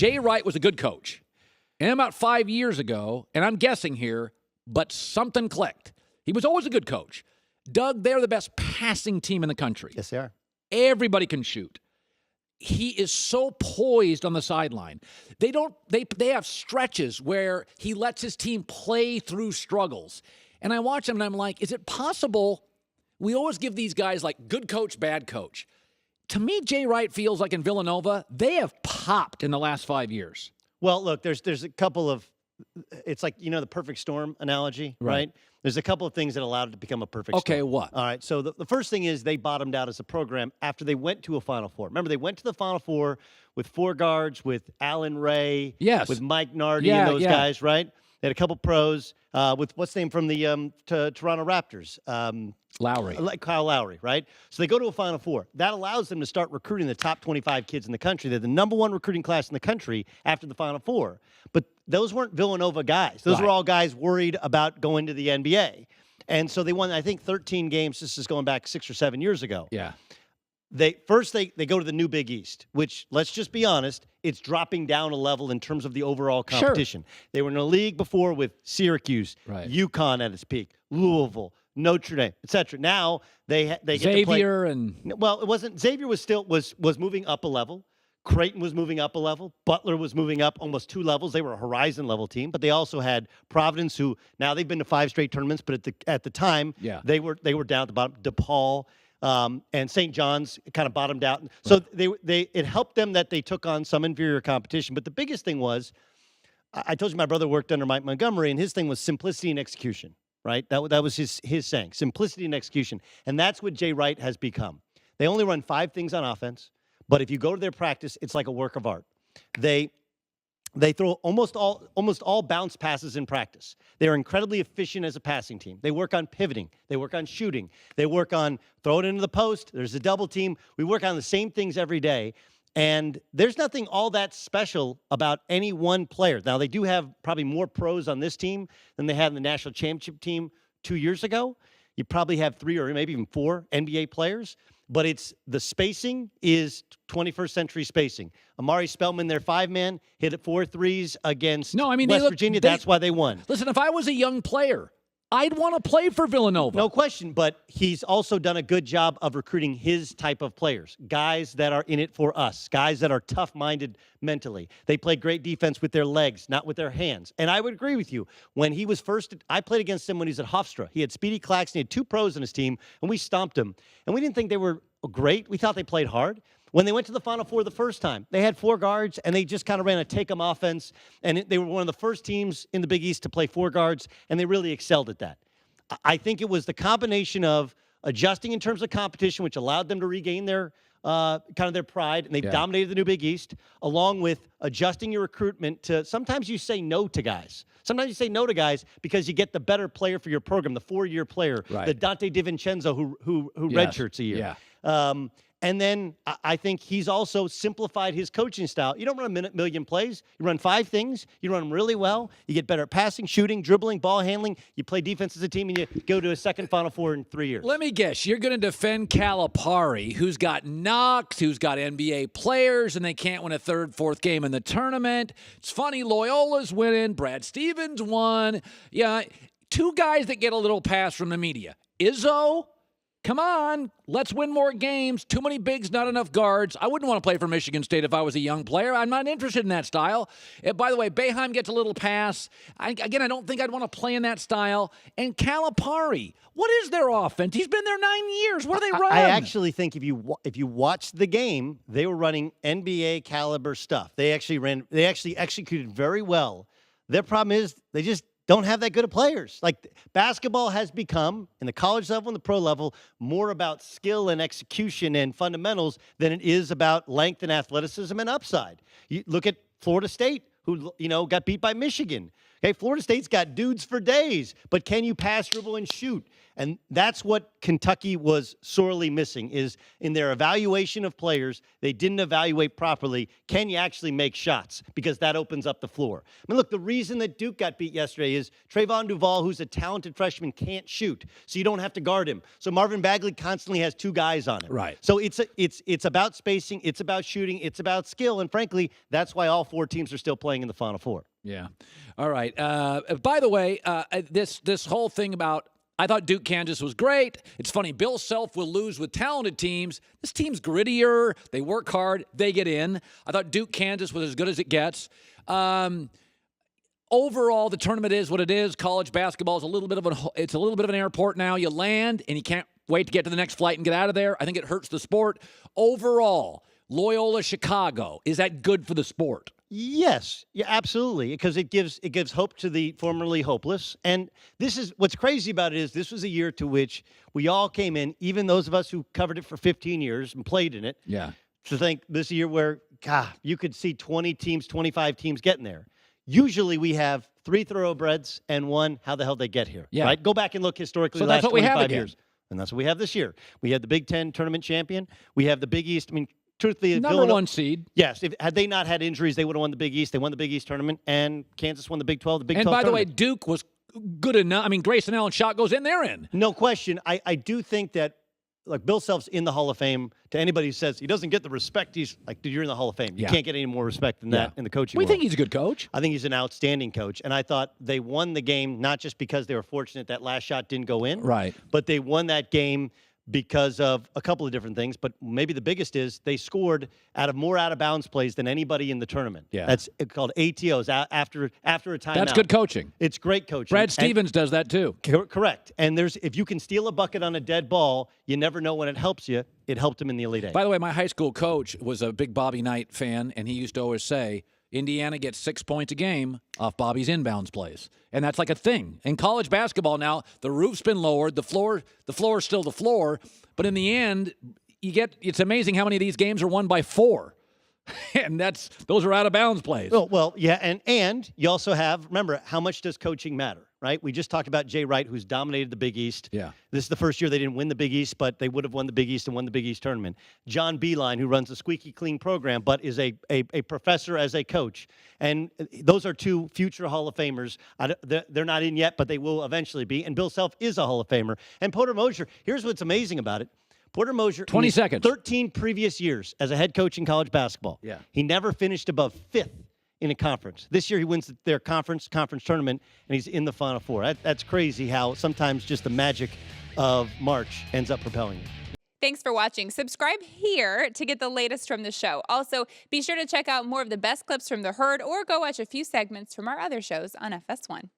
Jay Wright was a good coach. And about 5 years ago, and I'm guessing here, but something clicked. He was always a good coach. Doug, they're the best passing team in the country. Yes, they are. Everybody can shoot. He is so poised on the sideline. They have stretches where he lets his team play through struggles. And I watch him and I'm like, is it possible? We always give these guys like good coach, bad coach. To me, Jay Wright feels like in Villanova, they have popped in the last 5 years. Well, look, there's a couple of, it's like, the perfect storm analogy, right? There's a couple of things that allowed it to become a perfect storm. Okay, what? All right, so the first thing is they bottomed out as a program after they went to a Final Four. Remember, they went to the Final Four with 4 guards, with Allen Ray, with Mike Nardi and those guys, right? They had a couple pros with what's the name from the Toronto Raptors? Lowry. Kyle Lowry, right? So they go to a Final Four. That allows them to start recruiting the top 25 kids in the country. They're the number 1 recruiting class in the country after the Final Four. But those weren't Villanova guys. Those were all guys worried about going to the NBA. And so they won, I think, 13 games. This is going back 6 or 7 years ago. Yeah. They go to the new Big East, which, let's just be honest, it's dropping down a level in terms of the overall competition. Sure. They were in a league before with Syracuse, UConn at its peak, Louisville, Notre Dame, etc. Now they get Xavier to play. and Well, it wasn't. Xavier was moving up a level. Creighton was moving up a level. Butler was moving up almost 2 levels. They were a Horizon level team, but they also had Providence, who now they've been to 5 straight tournaments, but at the time they were down at the bottom. DePaul. And St. John's kind of bottomed out. So it helped them that they took on some inferior competition. But the biggest thing was, I told you my brother worked under Mike Montgomery, and his thing was simplicity and execution, right? That was his saying, simplicity and execution. And that's what Jay Wright has become. They only run 5 things on offense, but if you go to their practice, it's like a work of art. They throw almost all bounce passes in practice. They're incredibly efficient as a passing team. They work on pivoting. They work on shooting. They work on throw it into the post. There's a double team. We work on the same things every day. And there's nothing all that special about any one player. Now, they do have probably more pros on this team than they had in the national championship team 2 years ago. You probably have 3 or maybe even 4 NBA players. But it's the spacing is 21st century spacing. Amari Spellman, their 5-man, hit it 4 threes against West Virginia. That's why they won. Listen, if I was a young player, I'd want to play for Villanova. No question, but he's also done a good job of recruiting his type of players, guys that are in it for us, guys that are tough-minded mentally. They play great defense with their legs, not with their hands. And I would agree with you. When he was first, I played against him when he was at Hofstra. He had Speedy Claxton. He had 2 pros on his team, and we stomped him. And we didn't think they were great. We thought they played hard. When they went to the Final Four the first time, they had 4 guards, and they just kind of ran a take-em offense. And they were one of the first teams in the Big East to play 4 guards, and they really excelled at that. I think it was the combination of adjusting in terms of competition, which allowed them to regain their kind of their pride, and they dominated the new Big East, along with adjusting your recruitment to sometimes you say no to guys. Sometimes you say no to guys because you get the better player for your program, the 4-year player, the Dante DiVincenzo who redshirts a year. And then I think he's also simplified his coaching style. You don't run a million plays. You run 5 things. You run them really well. You get better at passing, shooting, dribbling, ball handling. You play defense as a team, and you go to a second Final Four in 3 years. Let me guess. You're going to defend Calipari, who's got Knox, who's got NBA players, and they can't win a 3rd, 4th game in the tournament. It's funny. Loyola's winning. Brad Stevens won. Yeah, 2 guys that get a little pass from the media. Izzo. Come on, let's win more games. Too many bigs, not enough guards. I wouldn't want to play for Michigan State if I was a young player. I'm not interested in that style. And by the way, Boeheim gets a little pass. I don't think I'd want to play in that style. And Calipari, what is their offense? He's been there 9 years. What do they run? I actually think if you watched the game, they were running NBA caliber stuff. They actually executed very well. Their problem is they just don't have that good of players. Like, basketball has become, in the college level and the pro level, more about skill and execution and fundamentals than it is about length and athleticism and upside. You look at Florida State, who got beat by Michigan. Okay, Florida State's got dudes for days, but can you pass, dribble, and shoot? And that's what Kentucky was sorely missing, is in their evaluation of players, they didn't evaluate properly. Can you actually make shots? Because that opens up the floor. I mean, look, the reason that Duke got beat yesterday is Trayvon Duval, who's a talented freshman, can't shoot, so you don't have to guard him. So Marvin Bagley constantly has two guys on him. Right. So it's about spacing, it's about shooting, it's about skill, and frankly, that's why all four teams are still playing in the Final Four. Yeah. All right. By the way, this whole thing about, I thought Duke Kansas was great. It's funny, Bill Self will lose with talented teams. This team's grittier. They work hard. They get in. I thought Duke Kansas was as good as it gets. Overall, the tournament is what it is. College basketball is a little bit of an airport now. You land and you can't wait to get to the next flight and get out of there. I think it hurts the sport. Overall, Loyola Chicago, is that good for the sport? Yes, yeah, absolutely, because it gives hope to the formerly hopeless. And this is what's crazy about it is this was a year to which we all came in, even those of us who covered it for 15 years and played in it. Yeah. To think this is a year where, God, you could see 20 teams, 25 teams getting there. Usually we have 3 thoroughbreds and 1, how the hell they get here? Yeah. Right? Go back and look historically So the that's last what we have 25 again. years. And that's what we have this year. We had the Big Ten tournament champion. We have the Big East. I mean, truthfully, Number 1 seed. Yes, had they not had injuries, they would have won the Big East. They won the Big East tournament, and Kansas won the Big 12. The Big 12 And by the way, tournament. Duke was good enough. I mean, Grayson Allen shot goes in, they're in. No question. I do think that, like, Bill Self's in the Hall of Fame. To anybody who says he doesn't get the respect, he's like, dude, you're in the Hall of Fame. You can't get any more respect than that in the coaching We world. think he's a good coach. I think he's an outstanding coach, and I thought they won the game not just because they were fortunate that last shot didn't go in, Right. but they won that game because of a couple of different things, but maybe the biggest is they scored more out-of-bounds plays than anybody in the tournament. Yeah. That's called ATOs, after a timeout. That's good coaching. It's great coaching. Brad Stevens does that too. Correct. And if you can steal a bucket on a dead ball, you never know when it helps you. It helped him in the Elite Eight. By the way, my high school coach was a big Bobby Knight fan, and he used to always say, Indiana gets 6 points a game off Bobby's inbounds plays. And that's like a thing. In college basketball now, the roof's been lowered, the floor is still the floor, but in the end, it's amazing how many of these games are won by 4. And those are out of bounds plays. Well, yeah, and you also have, remember, how much does coaching matter, right? We just talked about Jay Wright, who's dominated the Big East. Yeah. This is the first year they didn't win the Big East, but they would have won the Big East and won the Big East tournament. John Beeline, who runs a squeaky clean program, but is a professor as a coach. And those are 2 future Hall of Famers. They're not in yet, but they will eventually be. And Bill Self is a Hall of Famer. And Porter Moser, here's what's amazing about it. Porter Moser, 20 in his seconds. 13 previous years as a head coach in college basketball, he never finished above 5th in a conference. This year he wins their conference tournament, and he's in the Final Four. That's crazy how sometimes just the magic of March ends up propelling you. Thanks for watching. Subscribe here to get the latest from the show. Also, be sure to check out more of the best clips from The Herd or go watch a few segments from our other shows on FS1.